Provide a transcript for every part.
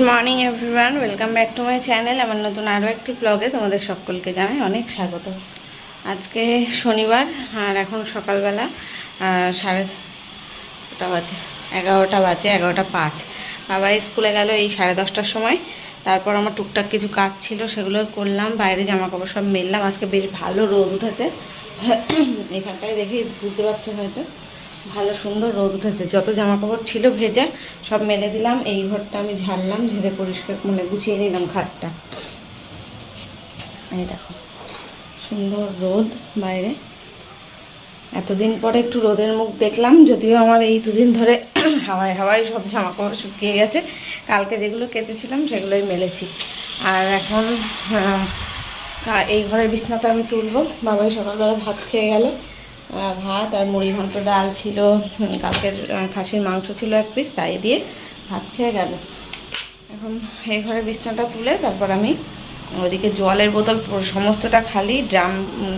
Morning everyone, welcome back to my channel. আমার নতুন আরও একটি ব্লগে তোমাদের সকলকে জানাই অনেক স্বাগত। আজকে শনিবার আর এখন সকালবেলা 11:30 বাজে 11:05। বাবা স্কুলে গেল এই 10:30টার সময়। তারপর আমার টুকটাক কিছু কাজ ছিল, সেগুলো করলাম। বাইরে জামা কাপড় সব মেললাম। আজকে বেশ ভালো রোদ উঠেছে। এখানটায় দেখে বুঝতে পারছেন হয়তো, ভালো সুন্দর রোদ উঠেছে। যত জামা কাপড় ছিল ভেজা সব মেলে দিলাম। এই ঘরটা আমি ঝাড়লাম, ঝেড়ে পরিষ্কার গুছিয়ে নিলাম খাটটা। এই দেখো সুন্দর রোদ বাইরে। এতদিন পরে একটু রোদের মুখ দেখলাম, যদিও আমার এই দুদিন ধরে হাওয়ায় হাওয়ায় সব জামা কাপড় শুকিয়ে গেছে। কালকে যেগুলো কেচেছিলাম সেগুলোই মেলেছি। আর এখন এই ঘরের বিছনাটা আমি তুলবো। বাবাই সকালবেলা ভাত খেয়ে গেল। ভাত আর মুড়ি ঘন্ট, ডাল ছিল, কালকের খাসির মাংস ছিল 1 পিস, তাই দিয়ে ভাত খেয়ে গেল। এখন এই ঘরে বিছনাটা তুলে তারপর আমি ওদিকে জলের বোতল সমস্তটা খালি, ড্রাম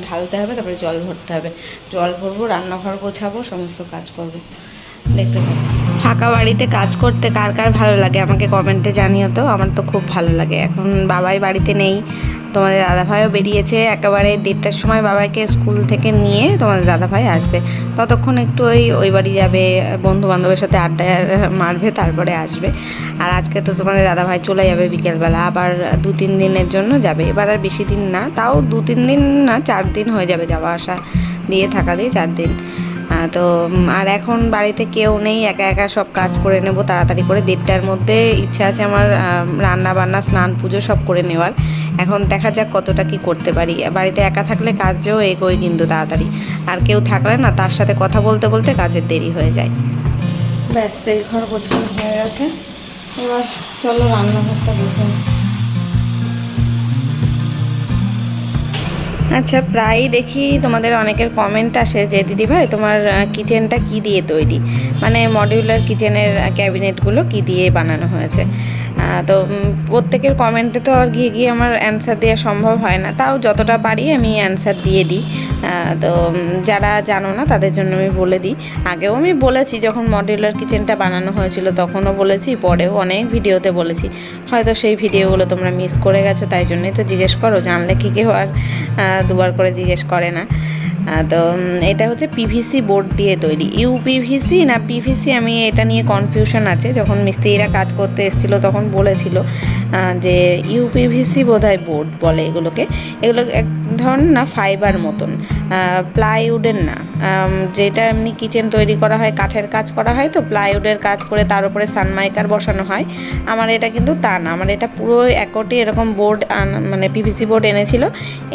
ঢালতে হবে, তারপরে জল ভরতে হবে। জল ভরবো, রান্নাঘর গোছাবো, সমস্ত কাজ করবো। দেখতে থাকো। ফাঁকা বাড়িতে কাজ করতে কার কার ভালো লাগে আমাকে কমেন্টে জানিও তো। আমার তো খুব ভালো লাগে। এখন বাবাই বাড়িতে নেই, তোমাদের দাদাভাইও বেরিয়েছে। একেবারে 1:30টার সময় বাবাইকে স্কুল থেকে নিয়ে তোমাদের দাদাভাই আসবে। ততক্ষণ একটু ওই বাড়ি যাবে, বন্ধু বান্ধবের সাথে আড্ডা মারবে, তারপরে আসবে। আর আজকে তো তোমাদের দাদাভাই চলে যাবে বিকেলবেলা, আবার 2-3 দিনের জন্য যাবে। এবার আর বেশি দিন না, তাও 2-3 দিন না, 4 দিন হয়ে যাবে যাওয়া আসা দিয়ে, থাকা দিয়ে 4 দিন। তো আর এখন বাড়িতে কেউ নেই, একা একা সব কাজ করে নেব তাড়াতাড়ি করে। 1:30টার মধ্যে ইচ্ছা আছে আমার রান্না বান্না, স্নান পুজো সব করে নেওয়ার। এখন দেখা যাক কতটা কি করতে পারি। বাড়িতে একা থাকলে কাজও এগোয় কিন্তু তাড়াতাড়ি, আর কেউ থাকলে না তার সাথে কথা বলতে বলতে কাজের দেরি হয়ে যায়। ব্যাস, এই ঘর গোছানো হয়ে গেছে। এবার চলো রান্নাঘরটা গুছাই। আচ্ছা, প্রায়ই দেখি তোমাদের অনেকের কমেন্ট আসে যে দিদিভাই তোমার কিচেনটা কি দিয়ে তৈরি, মানে মডিউলার কিচেনের ক্যাবিনেটগুলো কি দিয়ে বানানো হয়েছে। তো প্রত্যেকের কমেন্টে তো আর গিয়ে গিয়ে আমার অ্যান্সার দেওয়া সম্ভব হয় না, তাও যতটা পারি আমি অ্যান্সার দিয়ে দিই। তো যারা জানো না তাদের জন্য আমি বলে দিই। আগেও আমি বলেছি, যখন মডিউলার কিচেনটা বানানো হয়েছিল তখনও বলেছি, পরেও অনেক ভিডিওতে বলেছি। হয়তো সেই ভিডিওগুলো তোমরা মিস করে গেছো, তাই জন্যই তো জিজ্ঞেস করো। জানলে কি কেউ আর দুবার করে জিজ্ঞেস করে না। তো এটা হচ্ছে পিভিসি বোর্ড দিয়ে তৈরি। ইউপিভিসি না পিভিসি, আমি এটা নিয়ে কনফিউশন আছে। যখন মিস্ত্রিরা কাজ করতে এসেছিলো তখন বলেছিল যে ইউপিভিসি বোধহয় বোর্ড বলে এগুলোকে। এগুলো এক ধরনের না ফাইবার মতন, প্লাইউডের না। যেটা এমনি কিচেন তৈরি করা হয়, কাঠের কাজ করা হয়, তো প্লাইউডের কাজ করে তার উপরে সানমাইকার বসানো হয়। আমার এটা কিন্তু তা না, আমার এটা পুরো একটি এরকম বোর্ড, মানে পিভিসি বোর্ড এনেছিল,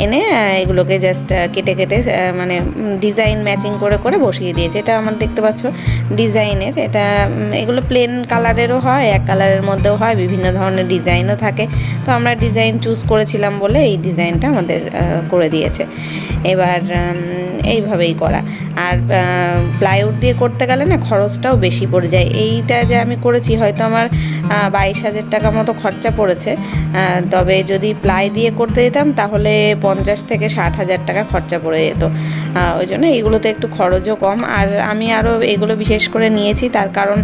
এনে এগুলোকে জাস্ট কেটে কেটে মানে ডিজাইন ম্যাচিং করে করে বসিয়ে দিয়েছে। এটা আমার দেখতে পাচ্ছ ডিজাইনের। এটা এগুলো প্লেন কালারেরও হয়, এক কালারের মধ্যেও হয়, বিভিন্ন ধরনের ডিজাইনও থাকে। তো আমরা ডিজাইন চুজ করেছিলাম বলে এই ডিজাইনটা আমাদের করে দিয়েছে। এবার এইভাবেই করা। আর প্লাইউড দিয়ে করতে গেলে না খরচটাও বেশি পড়ে যায়। এইটা যে আমি করেছি হয়তো আমার 22,000 টাকা মতো খরচা পড়েছে। তবে যদি প্লাই দিয়ে করতে যেতাম তাহলে 50,000 থেকে 60,000 টাকা খরচা পড়ে যেত। ওই জন্য এইগুলোতে একটু খরচও কম। আর আমি আরও এগুলো বিশেষ করে নিয়েছি তার কারণ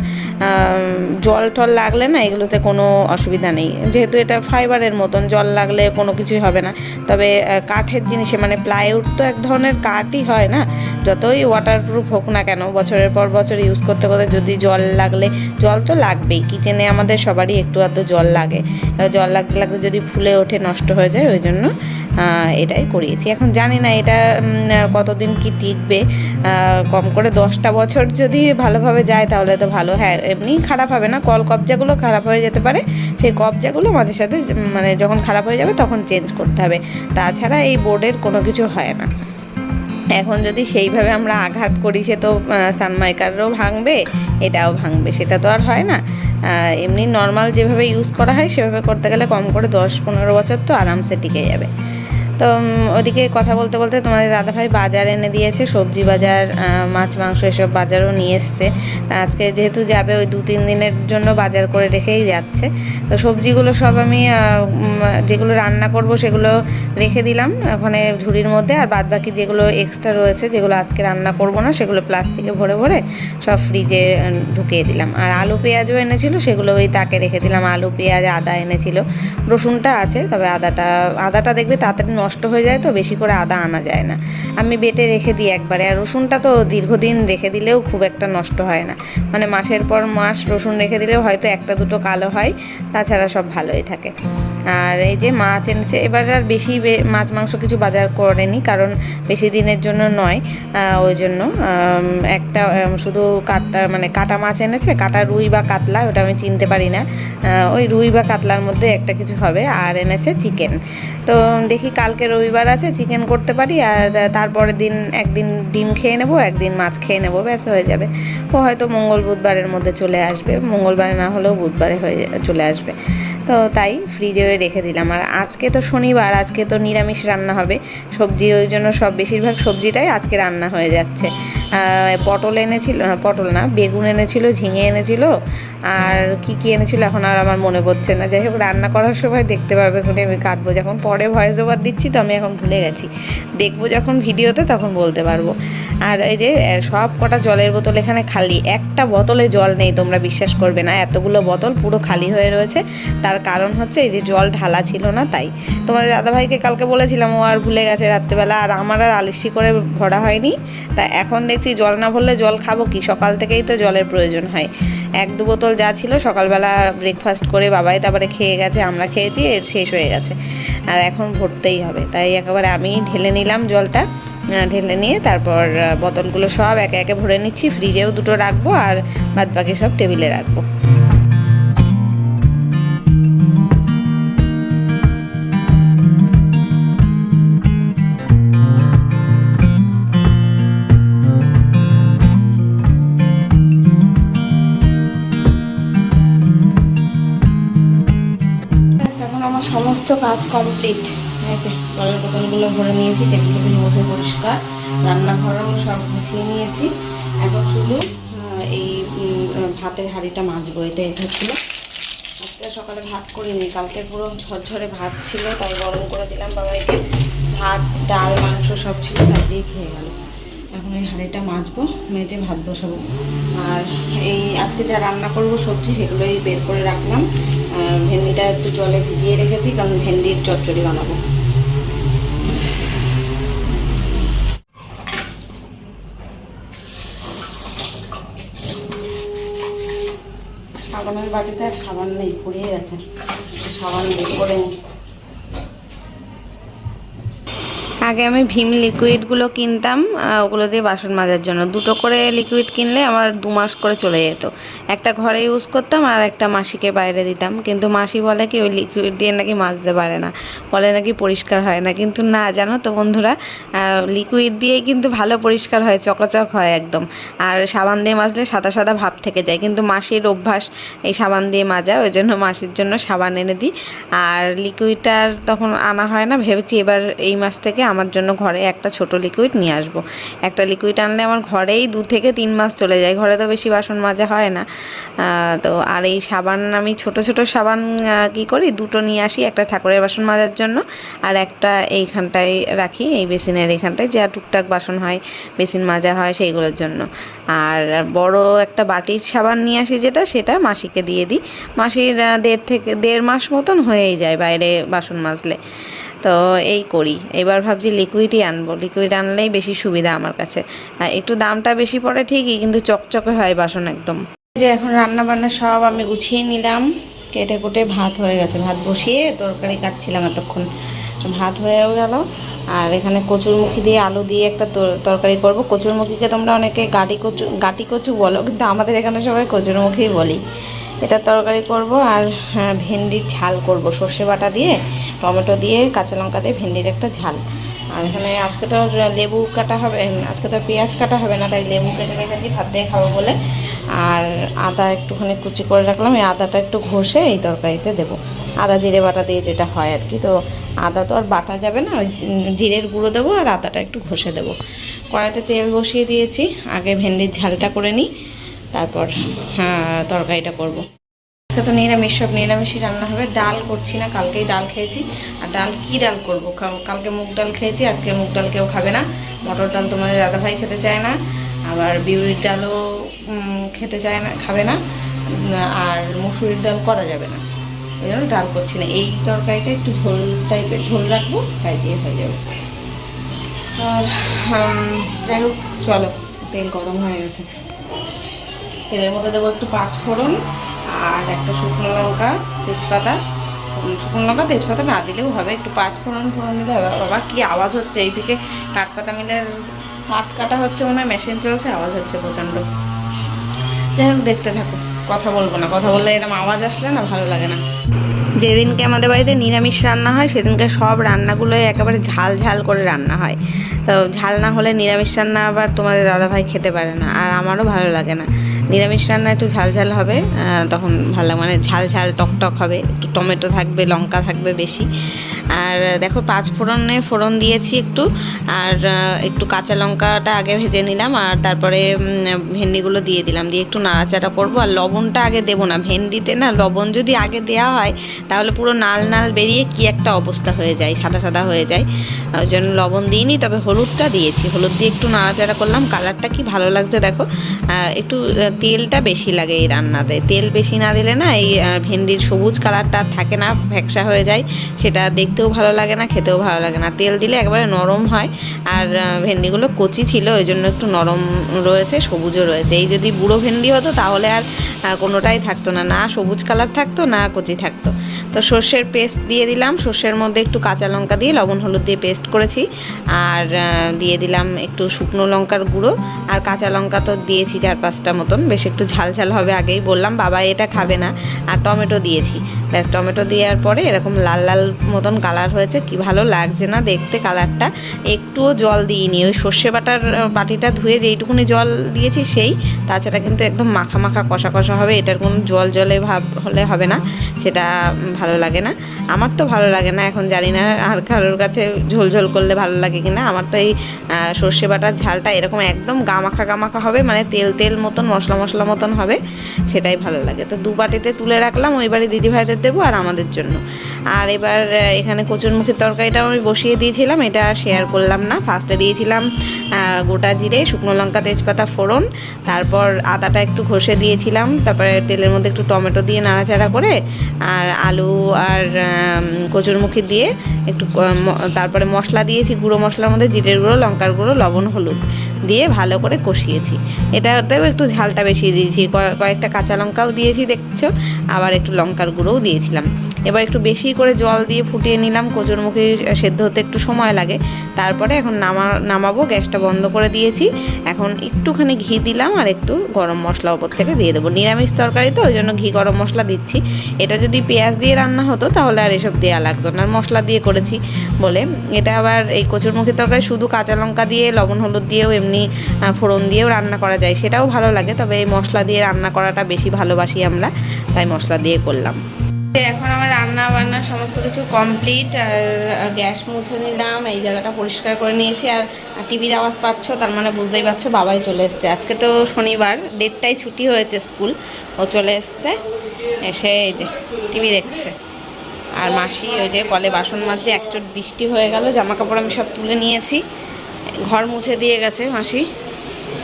জল টল লাগলে না এগুলোতে কোনো অসুবিধা নেই, যেহেতু এটা ফাইবারের মতন, জল লাগলে কোনো কিছুই হবে না। তবে কাঠের জিনিসে, মানে প্লাইউড তো এক ধরনের কাঠই হয় না, যতই ওয়াটারপ্রুফ হোক না কেন, বছরের পর বছর ইউজ করতে করতে যদি জল লাগলে, জল তো লাগবেই কিচেনে, আমাদের সবারই একটু আধটু জল লাগে। জল লাগতে লাগতে যদি ফুলে ওঠে নষ্ট হয়ে যায়, ওই জন্য এটাই করিয়েছি। এখন জানি না এটা কতদিন কি টিকবে। কম করে 10টা বছর যদি ভালোভাবে যায় তাহলে তো ভালো। হ্যাঁ, এমনি খারাপ হবে না, কল কবজাগুলো খারাপ হয়ে যেতে পারে, সেই কবজাগুলো মাঝে সাথে মানে যখন খারাপ হয়ে যাবে তখন চেঞ্জ করতে হবে। তাছাড়া এই বোর্ডের কোনো কিছু হয় না। এখন যদি সেইভাবে আমরা আঘাত করি, সে তো সানমাইকারও ভাঙবে, এটাও ভাঙবে, সেটা তো আর হয় না। এমনি নর্মাল যেভাবে ইউজ করা হয় সেভাবে করতে গেলে কম করে 10-15 বছর তো আরামসে টিকে যাবে। তো ওদিকে কথা বলতে বলতে তোমাদের দাদাভাই বাজার এনে দিয়েছে, সবজি বাজার, মাছ মাংস এসব বাজারও নিয়ে এসছে। আজকে যেহেতু যাবে ওই 2-3 দিনের জন্য বাজার করে রেখেই যাচ্ছে। তো সবজিগুলো সব আমি যেগুলো রান্না করব সেগুলো রেখে দিলাম ওখানে ঝুড়ির মধ্যে, আর বাদ বাকি যেগুলো এক্সট্রা রয়েছে যেগুলো আজকে রান্না করব না সেগুলো প্লাস্টিকে ভরে ভরে সব ফ্রিজে ঢুকিয়ে দিলাম। আর আলু পেঁয়াজও এনেছিল, সেগুলো ওই তাকে রেখে দিলাম। আলু পেঁয়াজ আদা এনেছিল, রসুনটা আছে, তবে আদাটা দেখবে তাড়াতাড়ি নষ্ট হয়ে যায়, তো বেশি করে আদা আনা যায় না, আমি বেটে রেখে দিই একবারে। আর রসুনটা তো দীর্ঘদিন রেখে দিলেও খুব একটা নষ্ট হয় না, মানে মাসের পর মাস রসুন রেখে দিলেও হয়তো 1-2 কালো হয়, তাছাড়া সব ভালোই থাকে। আর এই যে মাছ এনেছে, এবার আর বেশি মাছ মাংস কিছু বাজার করেনি, কারণ বেশি দিনের জন্য নয়, ওই জন্য একটা শুধু কাটা মাছ এনেছে, কাটা রুই বা কাতলা, ওটা আমি চিনতে পারি না, ওই রুই বা কাতলার মধ্যে একটা কিছু হবে। আর এনেছে চিকেন। তো দেখি কালকে রবিবার আছে, চিকেন করতে পারি, আর তারপরের দিন একদিন ডিম খেয়ে নেবো, একদিন মাছ খেয়ে নেবো, ব্যাস হয়ে যাবে। ও হয়তো মঙ্গল বুধবারের মধ্যে চলে আসবে, মঙ্গলবারে না হলেও বুধবারে চলে আসবে। তো তাই ফ্রিজে রেখে দিলাম। আর আজকে তো শনিবার, আজকে তো নিরামিষ রান্না হবে সবজি, ওই জন্য সব বেশিরভাগ সবজিটাই আজকে রান্না হয়ে যাচ্ছে। পটল এনেছিল, পটল না বেগুন এনেছিল, ঝিঙে এনেছিল, আর কি এনেছিল এখন আর আমার মনে পড়ছে না। যাই হোক, রান্না করার সময় দেখতে পারবে, ওখানে আমি কাটবো, যখন পরে ভয়েস ওভার দিচ্ছি তো আমি এখন ভুলে গেছি, দেখবো যখন ভিডিওতে তখন বলতে পারবো। আর এই যে সব কটা জলের বোতল এখানে খালি, একটা বোতলে জল নেই, তোমরা বিশ্বাস করবে না, এতগুলো বোতল পুরো খালি হয়ে রয়েছে। তার কারণ হচ্ছে এই যে জল ঢালা ছিল না, তাই। তোমাদের দাদাভাইকে কালকে বলেছিলাম, ও আর ভুলে গেছে রাত্রেবেলা, আর আমার আর আলিশি করে ভরা হয়নি। তা এখন দেখছি জল না ভরলে জল খাবো কি, সকাল থেকেই তো জলের প্রয়োজন হয়। 1-2 বোতল যা ছিল সকালবেলা ব্রেকফাস্ট করে বাবাই তারপরে খেয়ে গেছে, আমরা খেয়েছি, এর শেষ হয়ে গেছে, আর এখন ভরতেই হবে। তাই একেবারে আমি ঢেলে নিলাম জলটা, ঢেলে নিয়ে তারপর বোতলগুলো সব একে একে ভরে নিচ্ছি, ফ্রিজেও 2টো রাখবো, আর বাদ বাকি সব টেবিলে রাখবো। আমার সমস্ত কাজ কমপ্লিট হয়েছে, জলের বোতলগুলো ভরে নিয়েছি, টেবিল মুছে পরিষ্কার, রান্নাঘরও সব গুছিয়ে নিয়েছি। এখন শুধু এই ভাতের হাঁড়িটা মাজবো, এটা ছিল। আজকে সকালে ভাত করিনি, কালকে পুরো ঝরঝরে ভাত ছিল, তাই গরম করে দিলাম বাবাইকে, ভাত ডাল মাংস সব ছিল, তাই দিয়ে খেয়ে গেল। এখন এই হাঁড়িটা মাজবো, মেজে ভাত বসাবো। আর এই আজকে যা রান্না করব সবজি সেগুলোই বের করে রাখলাম। ভেন্ডিটা একটু জলে ভিজিয়ে রেখেছি, কারণ ভেন্ডির চচ্চড়ি বানাবো। সাবানের বাটিতে আর সাবান নেই, ফুরিয়ে গেছে, সাবান বের করে নিই। আগে আমি ভীম লিকুইডগুলো কিনতাম, ওগুলো দিয়ে বাসন মাজার জন্য 2টো করে লিকুইড কিনলে আমার 2 মাস করে চলে যেত। একটা ঘরে ইউজ করতাম আর একটা মাসিকে বাইরে দিতাম, কিন্তু মাসি বলে কি ওই লিকুইড দিয়ে নাকি মাজতে পারে না, বলে নাকি পরিষ্কার হয় না। কিন্তু না, জানো তো বন্ধুরা, লিকুইড দিয়েই কিন্তু ভালো পরিষ্কার হয়, চকচক হয় একদম। আর সাবান দিয়ে মাজলে সাদা সাদা ভাব থেকে যায়, কিন্তু মাসির অভ্যাস এই সাবান দিয়ে মাজা, ওই জন্য মাসির জন্য সাবান এনে দিই। আর লিকুইডটার তখন আনা হয় না, ভেবেছি এবার এই মাস থেকে আমার জন্য ঘরে একটা ছোট লিকুইড নিয়ে আসবো। একটা লিকুইড আনলে আমার ঘরেই 2 থেকে 3 মাস চলে যায়, ঘরে তো বেশি বাসন মাজা হয় না। তো আর এই সাবান আমি ছোট ছোট সাবান কি করি, 2টো নিয়ে আসি, একটা ঠাকুরের বাসন মাজার জন্য, আর একটা এইখানটায় রাখি, এই বেসিনের এইখানটায়, যা টুকটাক বাসন হয়, বেসিন মাজা হয় সেইগুলোর জন্য। আর বড় একটা বাটির সাবান নিয়ে আসি, সেটা মাসিকে দিয়ে দিই। মাসির 1.5 মাস মতন হয়েই যায় বাইরে বাসন মাজলে। তো এই করি, এবার ভাবছি লিকুইডই আনবো, লিকুইড আনলেই বেশি সুবিধা আমার কাছে। একটু দামটা বেশি পড়ে ঠিকই, কিন্তু চকচকে হয় বাসন একদম। যে এখন রান্না বান্না সব আমি গুছিয়ে নিলাম, কেটে কুটে ভাত হয়ে গেছে, ভাত বসিয়ে তরকারি কাটছিলাম এতক্ষণ, ভাত হয়েও গেল। আর এখানে কচুরমুখী দিয়ে আলু দিয়ে একটা তরকারি করব। কচুরমুখীকে তোমরা অনেকে গাটি কচু বলো, কিন্তু আমাদের এখানে সবাই কচুরমুখী বলি। এটা তরকারি করব, আর ভেন্ডির ঝাল করব, সর্ষে বাটা দিয়ে, টমেটো দিয়ে, কাঁচা লঙ্কা দিয়ে ভেন্ডির একটা ঝাল। আর এখানে আজকে তো লেবু কাটা হবে, আজকে তো পেঁয়াজ কাটা হবে না, তাই লেবু কেটে রেখেছি ভাত দিয়ে খাবো বলে। আর আদা একটুখানি কুচি করে রাখলাম, এই আদাটা একটু ঘষে এই তরকারিতে দেবো, আদা জিরে বাটা দিয়ে যেটা হয় আর কি। তো আদা তো আর বাটা যাবে না, ওই জিরের গুঁড়ো দেবো আর আদাটা একটু ঘষে দেবো। কড়াইতে তেল বসিয়ে দিয়েছি, আগে ভেন্ডির ঝালটা করে নিই, তারপর তরকারিটা করব। আজকে তো নিরামিষ, সব নিরামিষই রান্না হবে। ডাল করছি না, কালকেই ডাল খেয়েছি। আর ডাল কী ডাল করবো, কালকে মুগ ডাল খেয়েছি, আজকে মুগ ডাল কেউ খাবে না। মটর ডাল তোমাদের দাদাভাই খেতে চায় না, আবার বিউলির ডালও খেতে চায় না, খাবে না, আর মুসুরির ডাল করা যাবে না, ওই জন্য ডাল করছি না। এই তরকারিটা একটু ঝোল টাইপের ঝোল রাখবো, তাই দিয়ে হয়ে যাবে। আর যাই হোক, চলো, তেল গরম হয়ে গেছে, তেলের মধ্যে দেবো একটু 5 ফোড়ন আর একটা শুকনো লঙ্কা, তেজপাতা। শুকনো লঙ্কা তেজপাতা না দিলেও হবে, একটু 5 ফোড়ন দিলে হবে। বাবা কি আওয়াজ হচ্ছে, এইদিকে কাঠপাতা মিলের কাঠ কাটা হচ্ছে, মনে হয় মেশিন চলছে, আওয়াজ হচ্ছে প্রচণ্ড। যাই হোক, দেখতে থাকো, কথা বলবো না, কথা বললে এরকম আওয়াজ আসলে না ভালো লাগে না। যেদিনকে আমাদের বাড়িতে নিরামিষ রান্না হয় সেদিনকে সব রান্নাগুলোই একেবারে ঝাল ঝাল করে রান্না হয়। তো ঝাল না হলে নিরামিষ রান্না আবার তোমাদের দাদাভাই খেতে পারে না, আর আমারও ভালো লাগে না। নিরামিষ রান্না একটু ঝাল ঝাল হবে, তখন ভালো লাগে, মানে ঝাল ঝাল টক টক হবে, একটু টমেটো থাকবে, লঙ্কা থাকবে বেশি। আর দেখো 5 ফোড়নে ফোড়ন দিয়েছি একটু, আর একটু কাঁচা লঙ্কাটা আগে ভেজে নিলাম, আর তারপরে ভেন্ডিগুলো দিয়ে দিলাম, দিয়ে একটু নাড়াচাড়া করবো। আর লবণটা আগে দেবো না, ভেন্ডিতে না লবণ যদি আগে দেওয়া হয় তাহলে পুরো নাল নাল বেরিয়ে কি একটা অবস্থা হয়ে যায়, সাদা সাদা হয়ে যায়, ওই জন্য লবণ দিইনি। তবে হলুদটা দিয়েছি, হলুদ দিয়ে একটু নাড়াচাড়া করলাম। কালারটা কি ভালো লাগছে দেখো। একটু তেলটা বেশি লাগে এই রান্নাতে, তেল বেশি না দিলে না এই ভেন্ডির সবুজ কালারটা থাকে না, ফ্যাকসা হয়ে যায়, সেটা দেখতেও ভালো লাগে না, খেতেও ভালো লাগে না। তেল দিলে একবারে নরম হয়, আর ভেন্ডিগুলো কচি ছিল ওই জন্য একটু নরম রয়েছে, সবুজও রয়েছে। এই যদি বুড়ো ভেন্ডি হতো তাহলে আর কোনোটাই থাকতো না, না সবুজ কালার থাকতো না কচি থাকতো। তো সর্ষের পেস্ট দিয়ে দিলাম, সর্ষের মধ্যে একটু কাঁচা লঙ্কা দিয়ে লবণ হলুদ দিয়ে পেস্ট করেছি, আর দিয়ে দিলাম একটু শুকনো লঙ্কার গুঁড়ো, আর কাঁচা লঙ্কা তো দিয়েছি 4-5টা মতন, বেশ একটু ঝাল ঝাল হবে, আগেই বললাম, বাবা এটা খাবে না। আর টমেটো দিয়েছি, ব্যাস টমেটো দেওয়ার পরে এরকম লাল লাল মতন কালার হয়েছে, কি ভালো লাগছে না দেখতে কালারটা। একটুও জল দিইনি, ওই সর্ষে বাটার বাটিটা ধুয়ে যেইটুকুনি জল দিয়েছি সেই, তাছাড়া কিন্তু একদম মাখা মাখা কষা কষা হবে, এটার কোনো জল জলে ভাব হলে হবে না, সেটা ভালো লাগে না। আমার তো ভালো লাগে না, এখন জানি না আর কারোর কাছে ঝোল ঝোল করলে ভালো লাগে কিনা। আমার তো এই সর্ষে বাটার ঝালটা এরকম একদম গা মাখা হবে, মানে তেল তেল মতন মশলা মশলা মতন হবে, সেটাই ভালো লাগে। তো 2 বাটিতে তুলে রাখলাম, ওই বাড়ি দিদিভাইদের দেবো আর আমাদের জন্য। আর এবার এখানে কচুরমুখির তরকারিটাও আমি বসিয়ে দিয়েছিলাম, এটা শেয়ার করলাম না। ফার্স্টে দিয়েছিলাম গোটা জিরে, শুকনো লঙ্কা, তেজপাতা, ফোড়ন, তারপর আদাটা একটু ঘষে দিয়েছিলাম, তারপরে তেলের মধ্যে একটু টমেটো দিয়ে নাড়াচাড়া করে, আর আলু আর কচুরমুখী দিয়ে একটু, তারপরে মশলা দিয়েছি, গুঁড়ো মশলার মধ্যে জিরের গুঁড়ো, লঙ্কার গুঁড়ো, লবণ, হলুদ দিয়ে ভালো করে কষিয়েছি। এটাতেও একটু ঝালটা বেশি দিয়েছি, কয়েকটা কাঁচা লঙ্কাও দিয়েছি দেখছো, আবার একটু লঙ্কার গুঁড়োও দিয়েছিলাম। এবার একটু বেশি করে জল দিয়ে ফুটিয়ে নিলাম, কচুরমুখী সেদ্ধ হতে একটু সময় লাগে। তারপরে এখন নামাবো, গ্যাসটা বন্ধ করে দিয়েছি। এখন একটুখানি ঘি দিলাম আর একটু গরম মশলা ওপর থেকে দিয়ে দেবো, নিরামিষ তরকারি তো ওই জন্য ঘি গরম মশলা দিচ্ছি। এটা যদি পেঁয়াজ দিয়ে রান্না হতো তাহলে আর এসব দেওয়া লাগতো না, মশলা দিয়ে করেছি বলে। এটা আবার এই কচুরমুখী তরকারি শুধু কাঁচা লঙ্কা দিয়ে, লবণ হলুদ দিয়েও, এমনি ফোড়ন দিয়েও রান্না করা যায়, সেটাও ভালো লাগে, তবে এই মশলা দিয়ে রান্না করাটা বেশি ভালোবাসি আমরা, তাই মশলা দিয়ে করলাম। এখন আমার রান্না বান্না সমস্ত কিছু কমপ্লিট, আর গ্যাস মুছে নিলাম, এই জায়গাটা পরিষ্কার করে নিয়েছি। আর টিভির আওয়াজ পাচ্ছ, তার মানে বুঝতেই পারছো বাবাই চলে এসছে। আজকে তো শনিবার, 1:30টায় ছুটি হয়েছে স্কুল, ও চলে এসছে, এসে এই যে টিভি দেখছে। আর মাসি ওই যে কলে বাসন মাজছে, একচোট বৃষ্টি হয়ে গেল, জামা কাপড় আমি সব তুলে নিয়েছি, ঘর মুছে দিয়ে গেছে মাসি,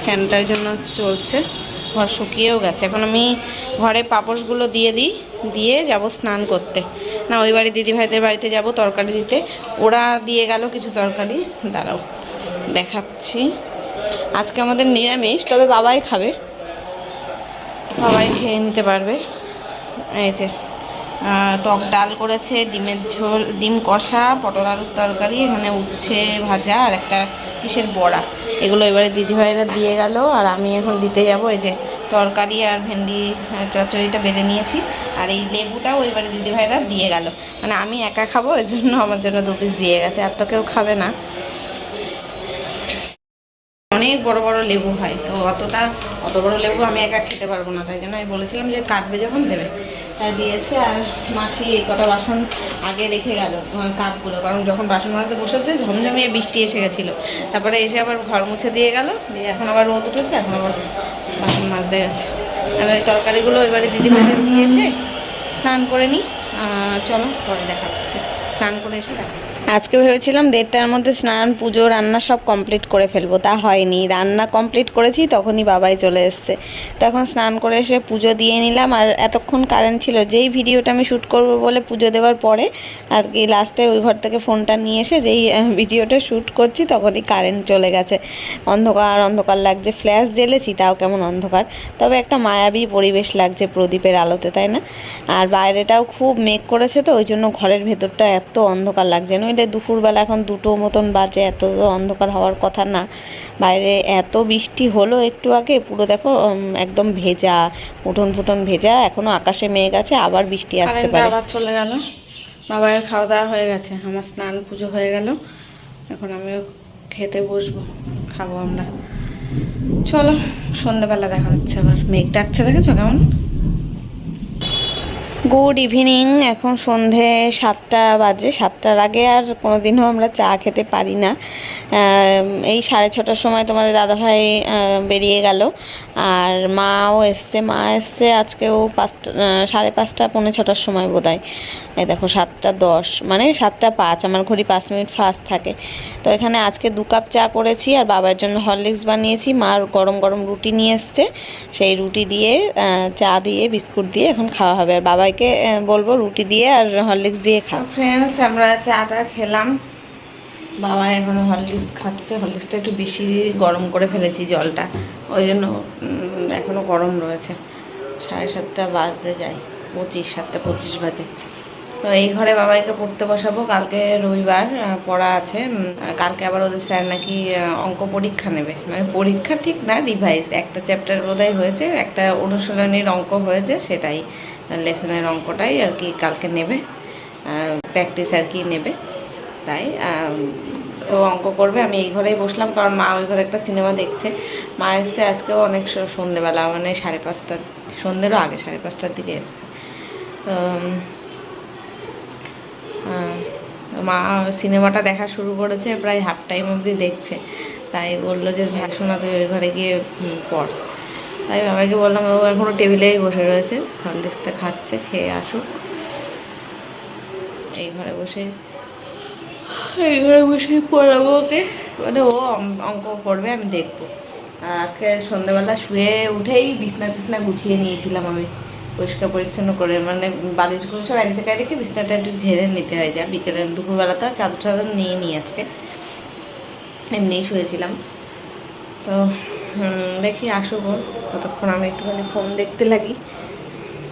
ফ্যানটার জন্য চলছে, ঘর শুকিয়েও গেছে। এখন আমি ঘরে পাপোশগুলো দিয়ে যাব স্নান করতে, না ওই বাড়ি দিদিভাইদের বাড়িতে যাব তরকারি দিতে, ওরা দিয়ে গেল কিছু তরকারি, দাঁড়াও দেখাচ্ছি। আজকে আমাদের নিরামিষ, তবে বাবাই খাবে, বাবাই খেয়ে নিতে পারবে। এই যে টক ডাল করেছে, ডিমের ঝোল, ডিম কষা, পটল আলুর তরকারি, এখানে উচ্ছে ভাজা, আর একটা কিসের বড়া, এগুলো এবারে দিদিভাইরা দিয়ে গেল। আর আমি এখন দিতে যাব, এই যে তরকারি আর ভেন্ডি চচ্চড়িটা বেড়ে নিয়েছি, আর এই লেবুটাও এবারে দিদিভাইরা দিয়ে গেল, মানে আমি একা খাবো, এর জন্য আমার জন্য 2 পিস দিয়ে গেছে, আর তো কেউ খাবে না। অনেক বড় বড় লেবু হয়, তো অত বড় লেবু আমি একা খেতে পারবো না, তাই জন্য আমি বলেছিলাম যে কাটবে যখন দেবে, তাই দিয়েছে। আর মাসি এই কটা বাসন আগে রেখে গেল কাপগুলো, কারণ যখন বাসন মাজতে বসেছে ঝমঝমিয়ে বৃষ্টি এসে গেছিলো, তারপরে এসে আবার ঘর মুছে দিয়ে গেল, দিয়ে এখন আবার রোদ উঠেছে, এখন আবার বাসন মাজতে গেছে। আমি ওই তরকারিগুলো এবারে দিদিভাইদের দিয়ে এসে স্নান করে নিই। চলো পরে দেখা হচ্ছে, স্নান করে এসে দেখা। আজকে ভেবেছিলাম 1:30টার মধ্যে স্নান পুজো রান্না সব কমপ্লিট করে ফেলবো, তা হয়নি। রান্না কমপ্লিট করেছি তখনই বাবাই চলে এসছে, তখন স্নান করে এসে পুজো দিয়ে নিলাম। আর এতক্ষণ কারেন্ট ছিল, যেই ভিডিওটা আমি শ্যুট করবো বলে পুজো দেওয়ার পরে আর কি লাস্টে ওই ঘর থেকে ফোনটা নিয়ে এসে যেই ভিডিওটা শ্যুট করছি তখনই কারেন্ট চলে গেছে। অন্ধকার অন্ধকার লাগছে, ফ্ল্যাশ জ্বেলেছি তাও কেমন অন্ধকার, তবে একটা মায়াবী পরিবেশ লাগছে প্রদীপের আলোতে, তাই না? আর বাইরেটাও খুব মেঘ করেছে, তো ওই জন্য ঘরের ভেতরটা এত অন্ধকার লাগছে। নইলে দুপুরবেলা এখন 2টো মতন বাজে, এত অন্ধকার হওয়ার কথা না। বাইরে এত বৃষ্টি হলো একটু আগে, পুরো দেখো একদম ভেজা, উঠোন ফুটন ভেজা, এখনো আকাশে মেঘ আছে, আবার বৃষ্টি আসতে পারে। আবার চলে গেল। বাবার খাওয়া দাওয়া হয়ে গেছে, আমার স্নান পুজো হয়ে গেল, এখন আমিও খেতে বসবো, খাবো আমরা। চলো সন্ধ্যেবেলা দেখা হচ্ছে আবার। মেঘ ডাকছে, দেখেছো কেমন? Good evening. এখন সন্ধে 7টা বাজে, 7টার আগে আর কোনোদিনও আমরা চা খেতে পারি না। এই 6:30টার সময় তোমাদের দাদাভাই বেরিয়ে গেল, আর মা এসছে আজকেও 5:30 5:45 সময় বোধহয়। এই দেখো 7:10, মানে 7:05, আমার ঘড়ি 5 মিনিট ফাস্ট থাকে। তো এখানে আজকে 2 কাপ চা করেছি, আর বাবার জন্য হরলিক্স বানিয়েছি। মার গরম গরম রুটি নিয়ে এসছে, সেই রুটি দিয়ে চা দিয়ে বিস্কুট দিয়ে এখন খাওয়া হবে। আর বাবাইকে বলবো রুটি দিয়ে আর হরলিক্স দিয়ে খাও। ফ্রেন্ডস, আমরা চাটা খেলাম, বাবা এখনও হরলিক্স খাচ্ছে। হরলিক্সটা একটু বেশি গরম করে ফেলেছি জলটা, ওই জন্য এখনও গরম রয়েছে। 7:30 বাজতে যায়, 7:25 বাজে। তো এই ঘরে বাবাইকে পড়তে বসাবো, কালকে রবিবার পড়া আছে। কালকে আবার ওদের স্যার নাকি অঙ্ক পরীক্ষা নেবে, মানে পরীক্ষা ঠিক না, রিভাইজ। একটা চ্যাপ্টার বোধহয় হয়েছে, একটা অনুশীলনীর অঙ্ক হয়েছে, সেটাই লেসনের অঙ্কটাই আর কি কালকে নেবে, প্র্যাকটিস আর কি নেবে। তাই ও অঙ্ক করবে, আমি এই ঘরেই বসলাম, কারণ মা ওই ঘরে একটা সিনেমা দেখছে। মা এসছে আজকেও অনেক সন্ধ্যেবেলা, মানে 5:30, সন্ধ্যেরও আগে 5:30টার দিকে এসছে। তো মা সিনেমাটা দেখা শুরু করেছে, প্রায় হাফ টাইম অবধি দেখছে। তাই বললো যে শোনা তুই ওই ঘরে গিয়ে পড়। তাই বাবাকে বললাম, ও এখনও টেবিলেই বসে রয়েছে, হরলিক্সটা খাচ্ছে, খেয়ে আসুক। এই ঘরে বসে পড়াবো ওকে, মানে ও অঙ্ক করবে, আমি দেখবো। আর আজকে সন্ধ্যেবেলা শুয়ে উঠেই বিছনা গুছিয়ে নিয়েছিলাম আমি, পরিষ্কার পরিচ্ছন্ন করে, মানে বালিশগুলো সব এক জায়গায় রেখে বিছনাটা একটু ঝেড়ে নিতে হয়। যা বিকেলে দুপুরবেলাটা চাদর নিয়ে আজকে এমনিই শুয়েছিলাম। তো দেখি আসুক, ততক্ষণ আমি একটুখানি ফোন দেখতে লাগি।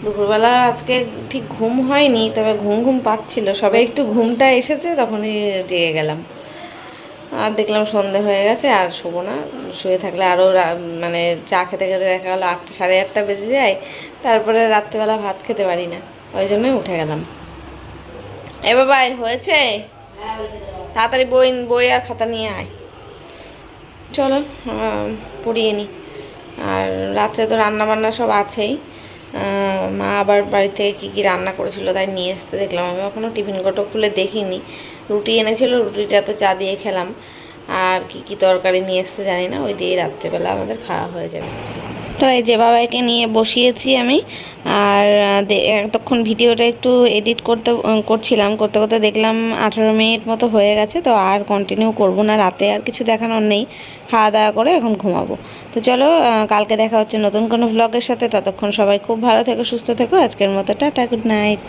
দুপুরবেলা আজকে ঠিক ঘুম হয়নি, তবে ঘুম পাচ্ছিল, সবে একটু ঘুমটা এসেছে তখনই জেগে গেলাম। আর দেখলাম সন্ধে হয়ে গেছে, আর শোবো না, শুয়ে থাকলে আরও মানে চা খেতে খেতে দেখা গেলো 8টা 8:30 বেজে যায়, তারপরে রাত্রেবেলা ভাত খেতে পারি না, ওই জন্যই উঠে গেলাম। এ বাবাই হয়েছে, তাড়াতাড়ি বই আর খাতা নিয়ে আয়, চলো পড়িয়ে নিই। আর রাত্রে তো রান্নাবান্না সব আছেই, মা আবার বাড়ি থেকে কী রান্না করেছিল তাই নিয়ে আসতে দেখলাম। আমি এখনও টিফিন কটো খুলে দেখিনি। রুটি এনেছিল, রুটিটা তো চা দিয়ে খেলাম, আর কি তরকারি নিয়ে এসতে জানি না, ওই দিয়ে রাত্রেবেলা আমাদের খাওয়া হয়ে যাবে। তো এই যে বাবাইকে নিয়ে বসিয়েছি আমি, আর এতক্ষণ ভিডিওটা একটু এডিট করছিলাম, করতে দেখলাম 18 মিনিট মতো হয়ে গেছে। তো আর কন্টিনিউ করব না, রাতে আর কিছু দেখানোর নেই, খাওয়া দাওয়া করে এখন ঘুমাবো। তো চলো কালকে দেখা হচ্ছে নতুন কোনো ভ্লগের সাথে, ততক্ষণ সবাই খুব ভালো থেকো, সুস্থ থেকো। আজকের মতো টাটা, গুড নাইট।